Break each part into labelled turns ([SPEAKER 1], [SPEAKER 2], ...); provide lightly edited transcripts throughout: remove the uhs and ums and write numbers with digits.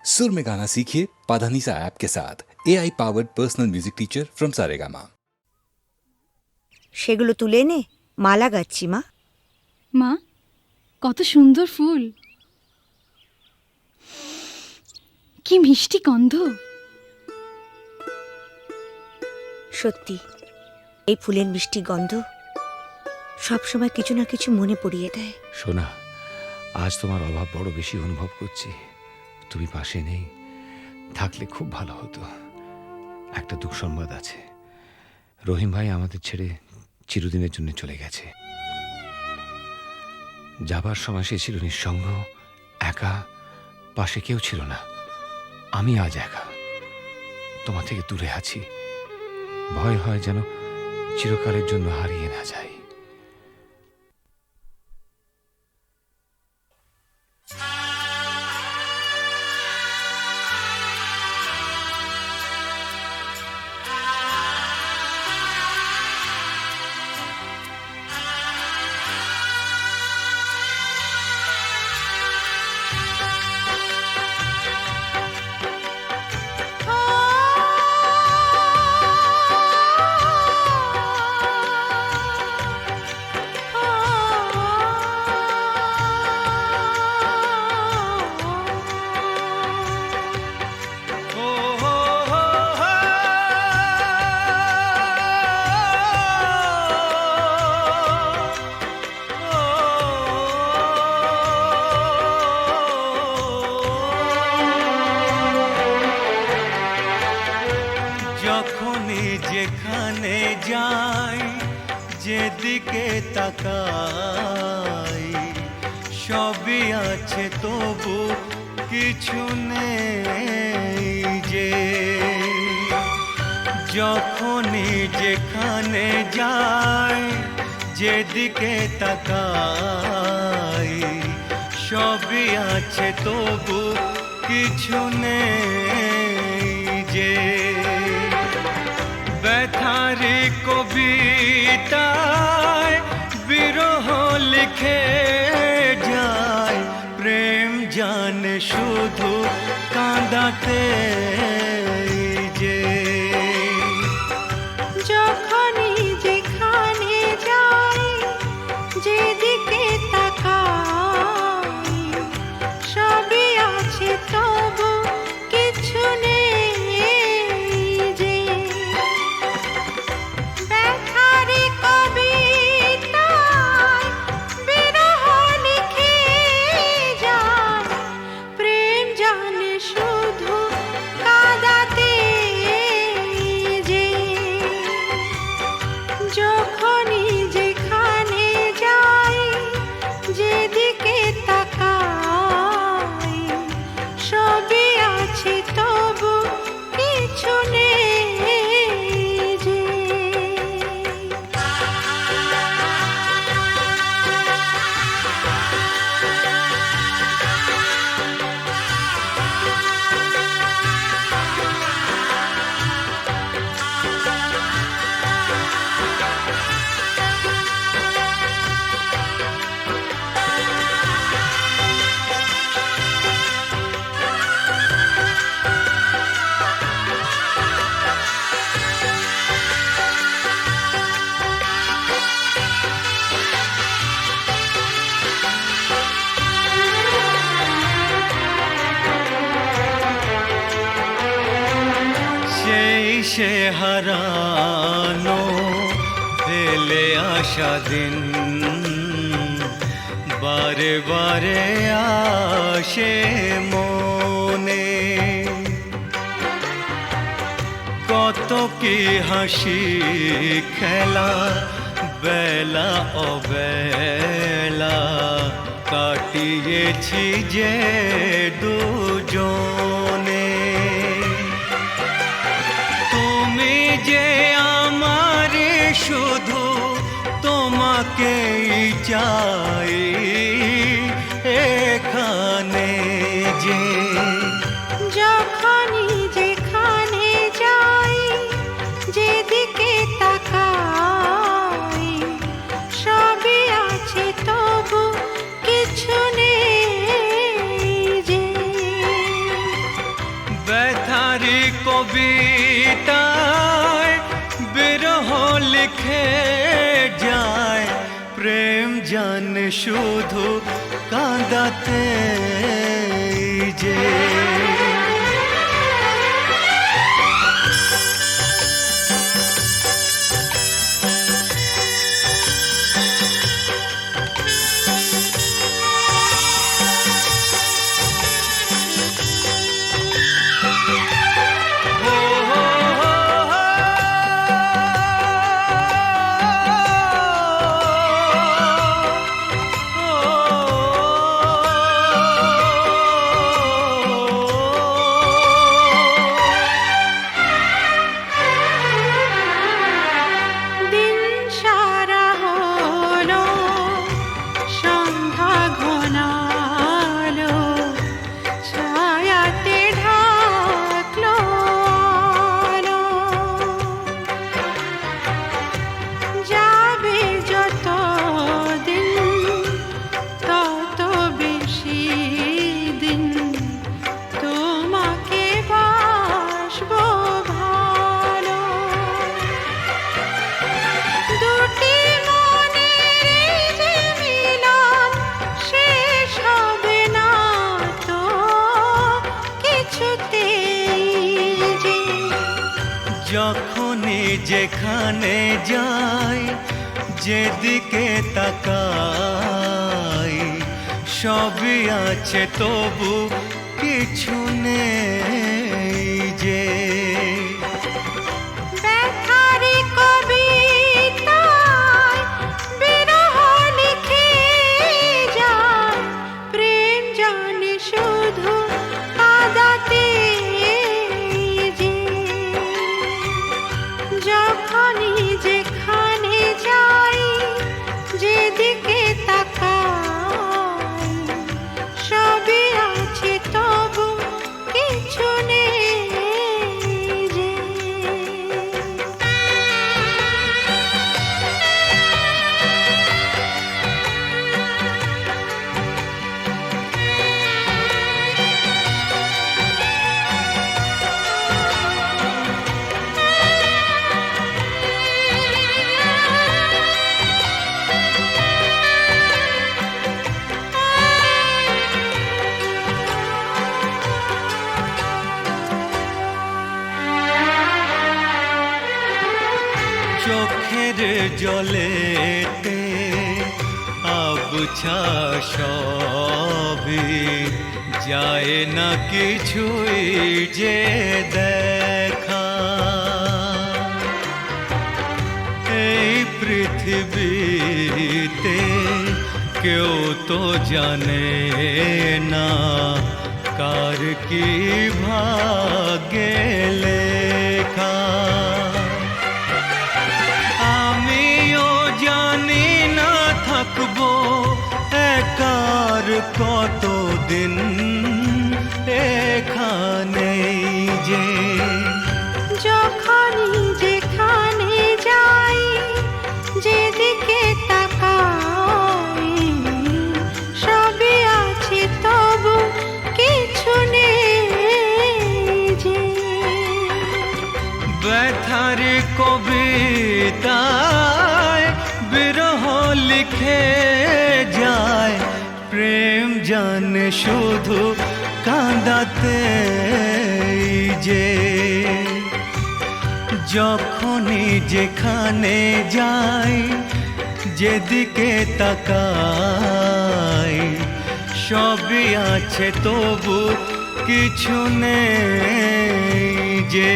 [SPEAKER 1] सुर में गाना सीखिए पाधानीसा ऐप के साथ AI powered personal music teacher from Saregama.
[SPEAKER 2] সেগুলো তুলে নে, মালা গাচ্ছি মা।
[SPEAKER 3] মা, কত সুন্দর ফুল, কি মিষ্টি গন্ধ।
[SPEAKER 2] সত্যি এই ফুলের মিষ্টি গন্ধ সবসময় কিছু না কিছু মনে পড়িয়ে দেয়।
[SPEAKER 4] সোনা, আজ তোমার অভাব বড় বেশি অনুভব করছি। তুমি পাশে নেই, থাকলে খুব ভালো হতো। একটা দুঃসংবাদ আছে, রহিম ভাই আমাদের ছেড়ে চিরদিনের জন্য চলে গেছে। যাবার সময় সে ছিল নিঃসঙ্গ, একা, পাশে কেউ ছিল না। আমি আজ একা, তোমার থেকে দূরে আছি। ভয় হয় যেন চিরকালের জন্য হারিয়ে না যাই।
[SPEAKER 5] যখনই যেখানে যাই, যেদিকে তাকাই, সবই আছে তবু কিছু নেই যে। যখনই যেখানে যাই, যেদিকে তাকাই, সবই আছে তবু কিছু নেই যে। ব্যথারি কবিতায় বিরহ লিখে যায়, প্রেম জানে শুধু কাঁদাতে যে।
[SPEAKER 6] যখনই যেখানে যাই, যেদিকে তাকাই, সবই আছে তবু কিছু নেই যে। ব্যথারি কবিতায় বিরহ লিখে যায়, প্রেম জানে শুধু কাঁদাতে যে। যখনই যেখানে যাই, যেদিকে তাকাই, সবই আছে তবু কিছু নেই যে।
[SPEAKER 5] সেই সে হারানো ফেলে আসা দিন, বারে বারে আসে মনে। কত কি হাসি খেলা, বেলা অবেলা কাটিয়েছি যে দুজনে। তুমি যে আমার শুধু, তোমাকেই চাই এখানে যে।
[SPEAKER 6] যখনই যেখানে যাই, যেদিকে তাকাই, সবই আছে তবু কিছু নেই যে।
[SPEAKER 5] ব্যথারি কবিতায় বিরহ লিখে যায়, প্রেম জানে শুধু কাঁদাতে যে।
[SPEAKER 6] দিন সারা হলো, সন্ধ্যা ঘনালো, ছায়াতে ঢাকলো আলো। যাবে যত দিন তত বেশি দিন তোমাকে বাসবো ভালো। দুটি মনের যে মিলন শেষ হবে না তো কিছুতেই যে।
[SPEAKER 5] যখনই যেখানে যাই, যেদিকে তাকাই, সবই আছে তবু কিছু নেই যে।
[SPEAKER 6] ব্যথারি কবিতায় বিরহ লিখে যায়, প্রেম জানে শুধু কাঁদাতে যে। যখনই যেখানে যাই, যেদিকে তাকাই, সবই আছে তবু কিছু নেই যে।
[SPEAKER 5] চোখের জলেতে আবছা সবই, যায় না কিছুই যে দেখা। এই পৃথিবীতে কেউ তো জানে না কার কি ভাগ্যে লেখা। আমিও জানি না থাকবো একার কতদিন এখানেই যে।
[SPEAKER 6] যখনই যেখানে যাই, যেদিকে তাকাই, সবই আছে তবু কিছু নেই যে।
[SPEAKER 5] ব্যথারি কবিতায় বিরহ লিখে যায়, প্রেম জানে শুধু কাঁদাতে যে। যখনই যেখানে যাই, যেদিকে তাকাই, সবই আছে তবু কিছু নেই যে।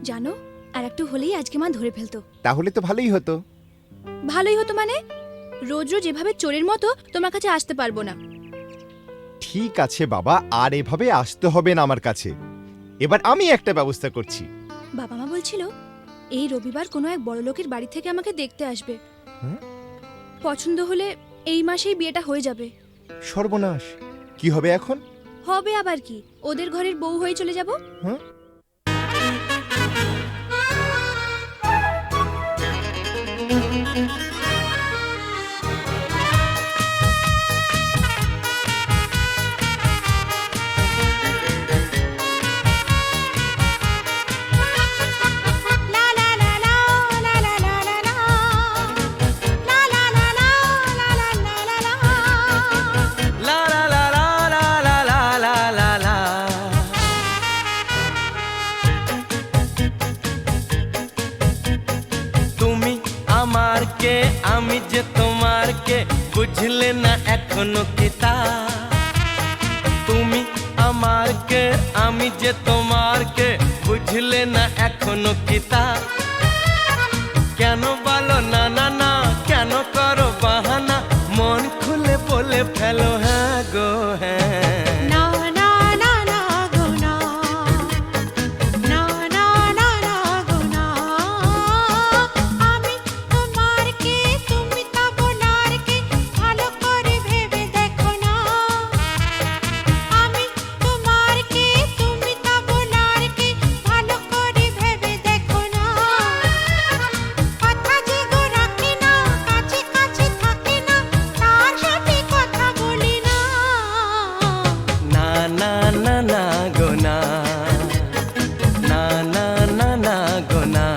[SPEAKER 7] জানো, আর একটু হলেই আজকে মা ধরে ফেলতো।
[SPEAKER 8] তাহলে তো ভালোই হতো।
[SPEAKER 7] ভালোই হতো মানে? রোজ রোজ এভাবে চোরের মতো তোমার কাছে আসতে পারবো না।
[SPEAKER 8] ঠিক আছে বাবা, আর এভাবে আসতে হবে না আমার কাছে। এবার আমি একটা ব্যবস্থা করছি।
[SPEAKER 7] বাবা মা বলছিল এই রবিবার কোনো এক বড় লোকের বাড়ি থেকে আমাকে দেখতে আসবে।
[SPEAKER 8] হ্যাঁ?
[SPEAKER 7] পছন্দ হলে এই মাসেই বিয়েটা হয়ে যাবে।
[SPEAKER 8] সর্বনাশ, কি হবে এখন?
[SPEAKER 7] হবে আবার কি, ওদের ঘরের বউ হয়ে চলে যাব।
[SPEAKER 8] হ্যাঁ?
[SPEAKER 5] লা লা লা লা লা লা লা লা লা লা। তুমি আমার কে, আমি যে তোমার কে, বুঝলে না এখনো কি তা? তুমি আমার কে, আমি যে তোমার কে, বুঝলে না এখনো কি তা? কেন বলো না না না, কেন করো বাহানা, মন খুলে বলে ফেলো হ্যাঁ গো হ্যাঁ।
[SPEAKER 6] না না না না গো না, না না না না গো না। আমি তোমার কে, তুমি তা বোনার কে, ভালো করে ভেবে দেখো না। আমি তোমার কে, তুমি তা বোনার কে, ভালো করে ভেবে দেখো না। কথা যে গো রাখি না, কাছে কাছে থাকে না, তার সাথে কথা বলি না।
[SPEAKER 5] না না না না গো না, না না না না গো না।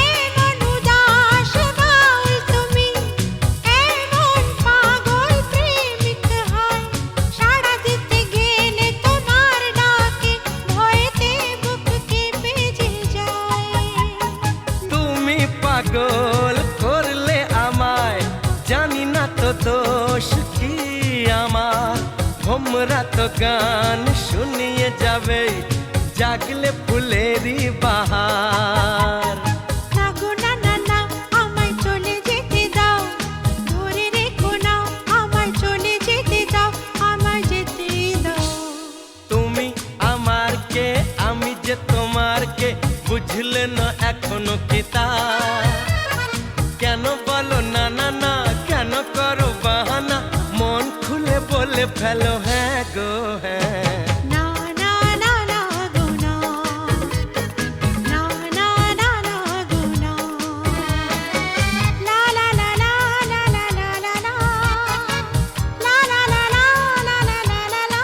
[SPEAKER 6] এমন উদাস বাউল তুমি, এমন পাগল প্রেমিক হয়, সাড়া দিতে গেলে তোমার ডাকে ভয়েতে বুক কেঁপে যে যায়।
[SPEAKER 5] তুমি পাগল করলে আমায়, জানি না তো দোষ কি আমার। ভোমরা তো গান শুনিয়ে যাবে, জাগলে ফুলেরই বাহার।
[SPEAKER 6] না গো না না না, আমায় চলে যেতে দাও, ধরে রেখো না, আমায় চলে যেতে দাও, আমায় যেতে দাও।
[SPEAKER 5] তুমি আমার কে, আমি যে তোমার কে, বুঝলে না এখনো কি তা? কেন বলো না না না, কেন করো বাহানা, মন খুলে বলে ফেলো হ্যাঁ গো হ্যাঁ।
[SPEAKER 6] না না না না গো না, না না না না গো না। লা লা লা লা লা লা লা লা লা, লা লা লা লা লা লা লা লা লা।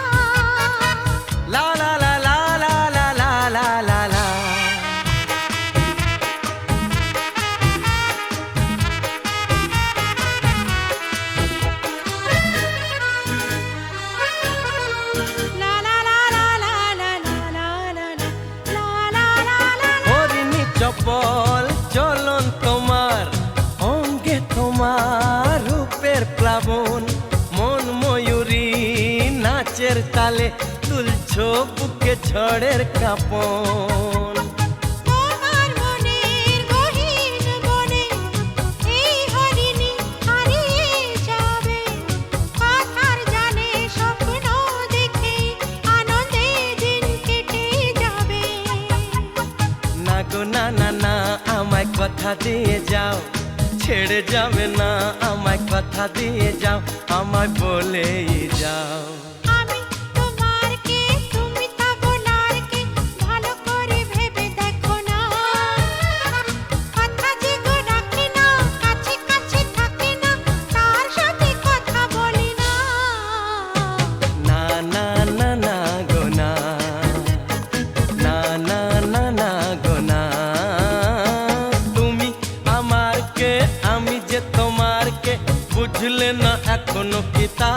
[SPEAKER 5] লা লা লা লা লা লা লা লা লা লা।
[SPEAKER 6] লা লা লা লা লা লা লা লা লা লা, লা লা লা লা লা।
[SPEAKER 5] হরিণী চপল চলন তোমার, অঙ্গে তোমার রূপের প্লাবন, মন ময়ূরী নাচের তালে, তুলছো বুকে ঝড়ের কাঁপন।
[SPEAKER 6] তোমার মনের গহীন বনে এই হরিণী হারিয়ে যাবে, কথার জানে স্বপ্ন দেখে আনন্দে দিন কেটে যাবে।
[SPEAKER 5] না গো না না না, আমায় কথা দিয়ে যাও, ছেড়ে যাবে না, আমায় কথা দিয়ে যাও, আমায় বলেই যাও।
[SPEAKER 6] আমি তোমার কে, তুমি তা বোনার কে, ভালো করে ভেবে দেখো না। কথা যে গো রাখি না, কাছে কাছে থাকে না, তার সাথে কথা বলি না।
[SPEAKER 5] বুঝলে না এখনো কি তা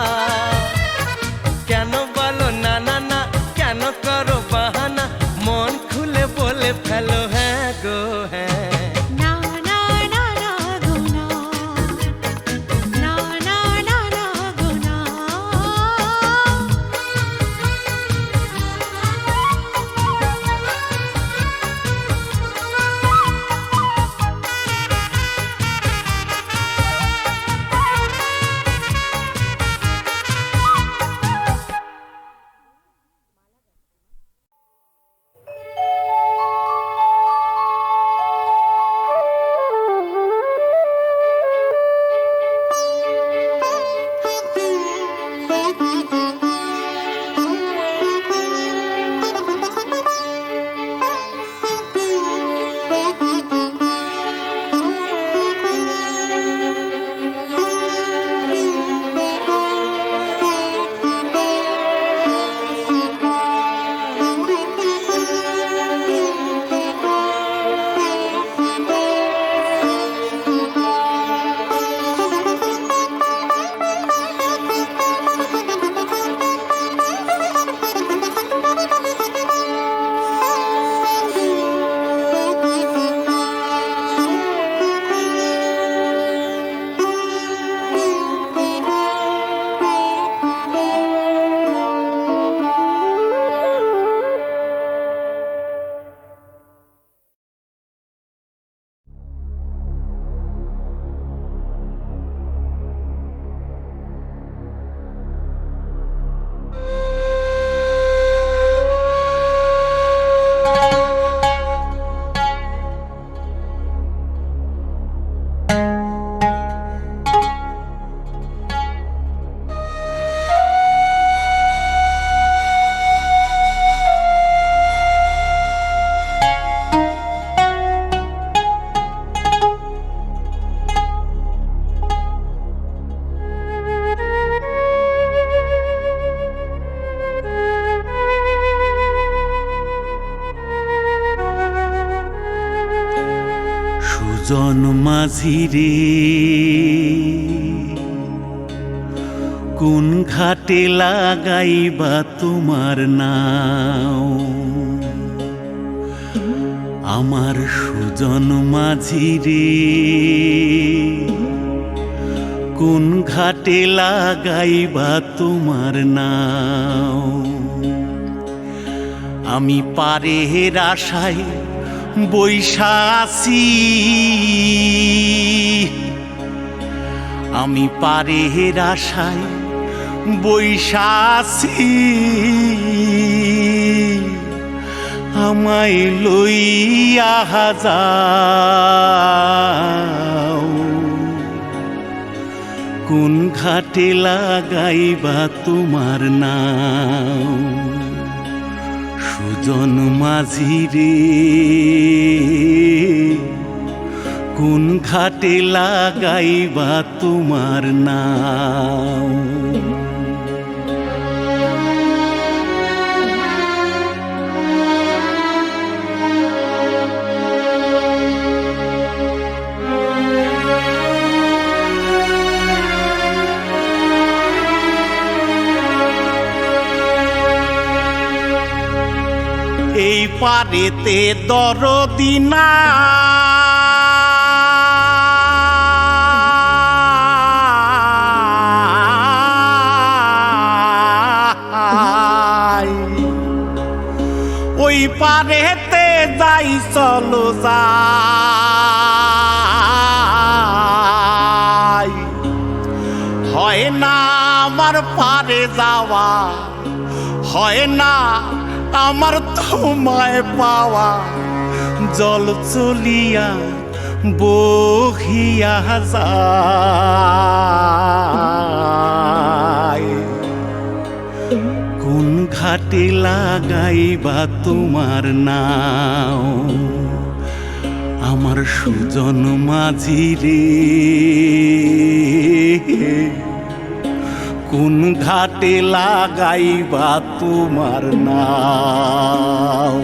[SPEAKER 5] কেন বলো না না না কেন করো বাহানা মন খুলে বলে ফেলো হ্যাঁ গো হ্যাঁ
[SPEAKER 6] না না না না গো না না না না না গো না
[SPEAKER 9] সুজন মাঝি রে কোন ঘাটে লাগাইবা তোমার নাও আমার সুজন মাঝি রে কোন ঘাটে লাগাইবা তোমার নাও আমি পারের আশায় বৈশা আছি আমি পারের আশায় বৈশা আছি আমায় লইয়া যাও কোন ঘাটে লাগাইবা তোমার নাও সুজন মাঝি রে কোন ঘাটে লাগাইবা তোমার নাও এই পারেতে দরদি নাই ওই পারেতে যাই চলো যাই হয় না আমার পারে যাওয়া হয় না আমার তোমায় পাওয়া জল চলিয়া বহিয়া যায় কোন ঘাটে লাগাইবা তোমার নাও আমার সুজন মাঝি রে কোন ঘাটে লাগাইবা তোমার নাও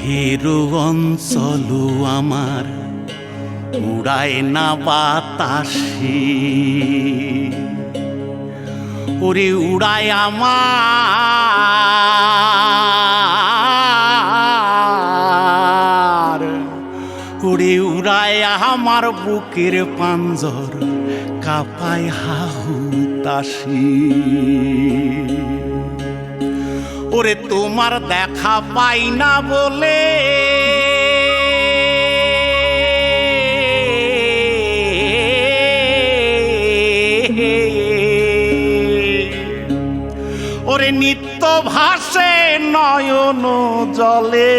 [SPEAKER 9] হেরো অঞ্চল আমার উড়ায় না বাতাসে, ওরে উড়ায় আমার, ওরে উড়ায় আমার বুকের পাঞ্জর কাপায় হাহুতাসি। ওরে তোমার দেখা পাই না বলে ওরে নিত্য ভাসে নয়ন জলে,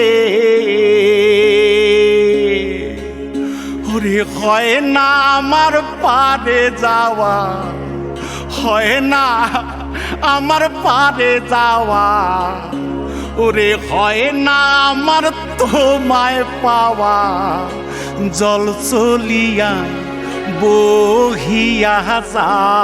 [SPEAKER 9] ওরে হয় না আমার পারে যাওয়া, হয় না আমার পারে যাওয়া, ওরে হয় না আমার তোমায় পাওয়া। জল চলিয়া বহিয়া যায়,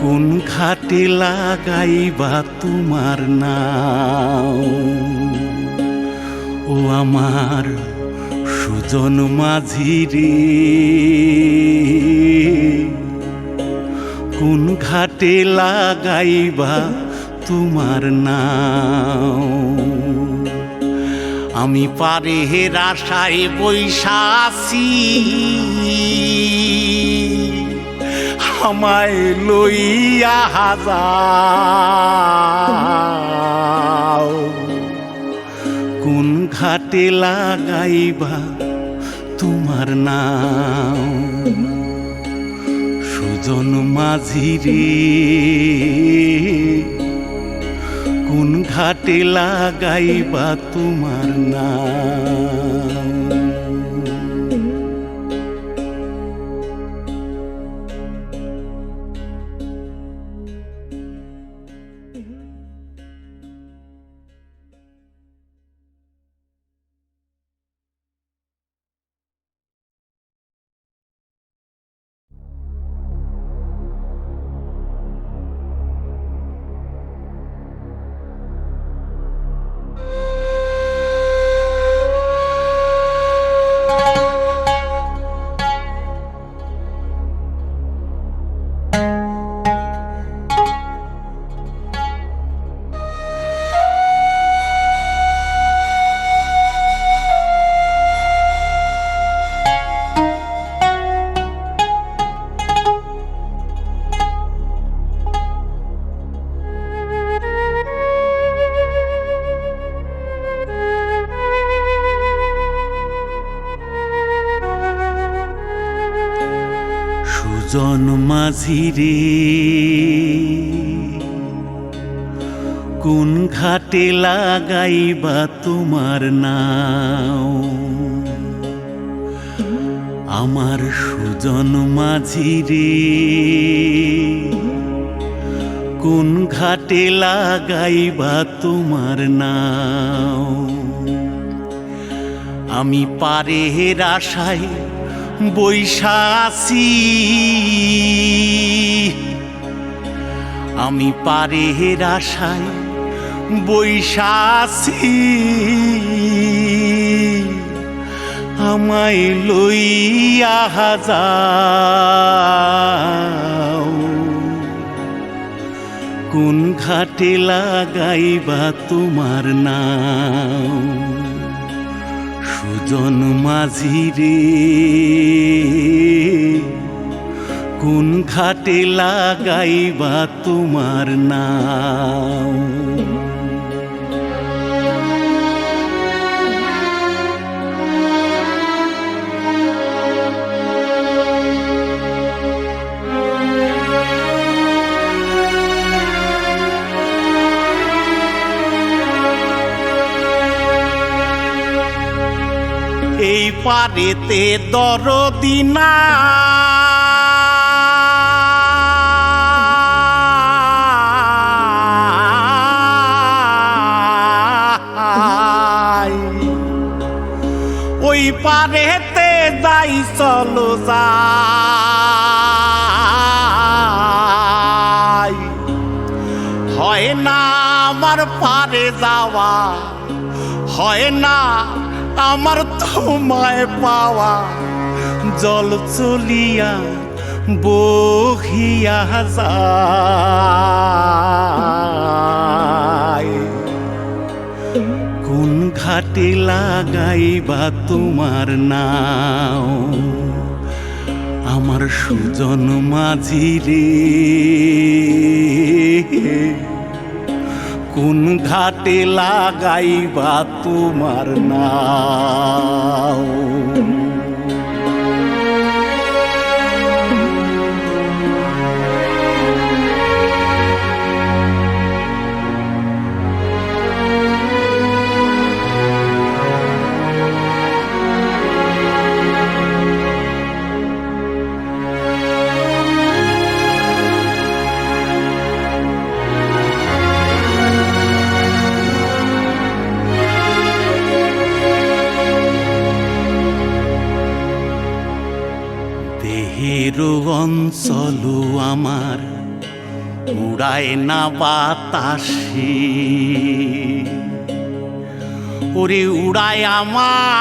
[SPEAKER 9] কোন ঘাটে লাগাইবা তোমার নাও, ও আমার সুজন মাঝি রে, কোন ঘাটে লাগাইবা তোমার নাও। আমি পারে হের আশায় বৈশা আছি, আমায় লইয়া যাও, কোন ঘাটে লাগাইবা তোমার নাও, সুজন মাঝি রে, কোন ঘাটে লাগাইবা তোমার নাও। সুজন মাঝি রে, কোন ঘাটে লাগাইবা তোমার নাও, আমার সুজন মাঝি রে, কোন ঘাটে লাগাইবা তোমার নাও। আমি পারে হের আশায় বৈশা আছি, আমি পারে হের আশায় বৈশা আছি, আমায় লইয়া যাও, কোন ঘাটে লাগাইবা তোমার নাও, সুজন মাঝি রে, কোন ঘাটে লাগাইবা তোমার নাও। এই পারেতে দরদি নাই, ওই পারেতে যাই চলো যাই, আমার পারে যাওয়া হয় না আমার তোমায় পাওয়া জল চলিয়া বহিয়া যায় কোন ঘাটে লাগাইবা তোমার নাও আমার সুজন মাঝি রে কোন ঘাটে লাগাইবা তোমার নাও দেহেরও অঞ্চল আমার উড়ায় না বাতাসে ওরে উড়ায় আমার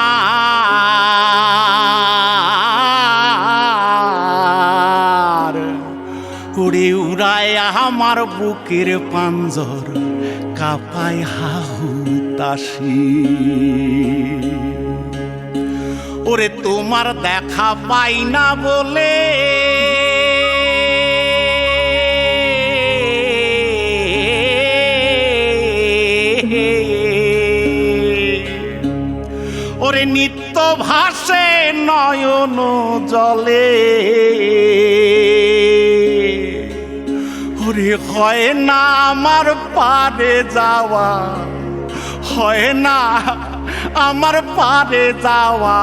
[SPEAKER 9] ওরে উড়ায় আমার বুকের পাঞ্জর কাঁপায় হাহুতাশি ওরে তোমার দেখা পাই না বলে ওরে নিত্য ভাসে নয়ন জলে ওরে হয় না আমার পারে যাওয়া হয় না আমার পারে যাওয়া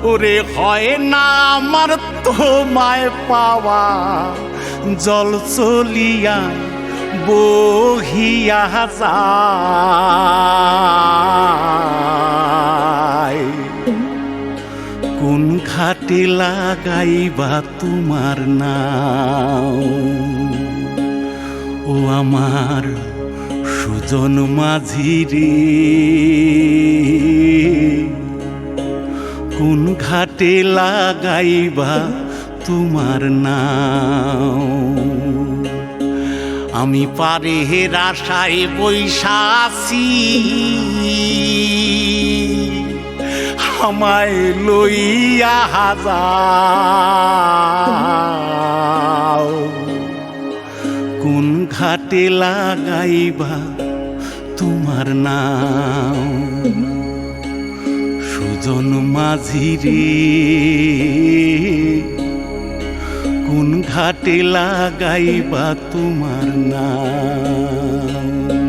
[SPEAKER 9] ওরে হয় না আমার তোমায় পাওয়া জল চলিয়া বহিয়া যায় কোন ঘাটে লাগাইবা তোমার নাও ও আমার সুজন মাঝি রে কোন ঘাটে লাগাইবা তোমার নাও আমি পারে আশায় বৈশাসি আমায় লইয়া যাও কোন ঘাটে লাগাইবা তোমার নাও সুজন মাঝি রে কোন ঘাটে লাগাইবা তোমার নাও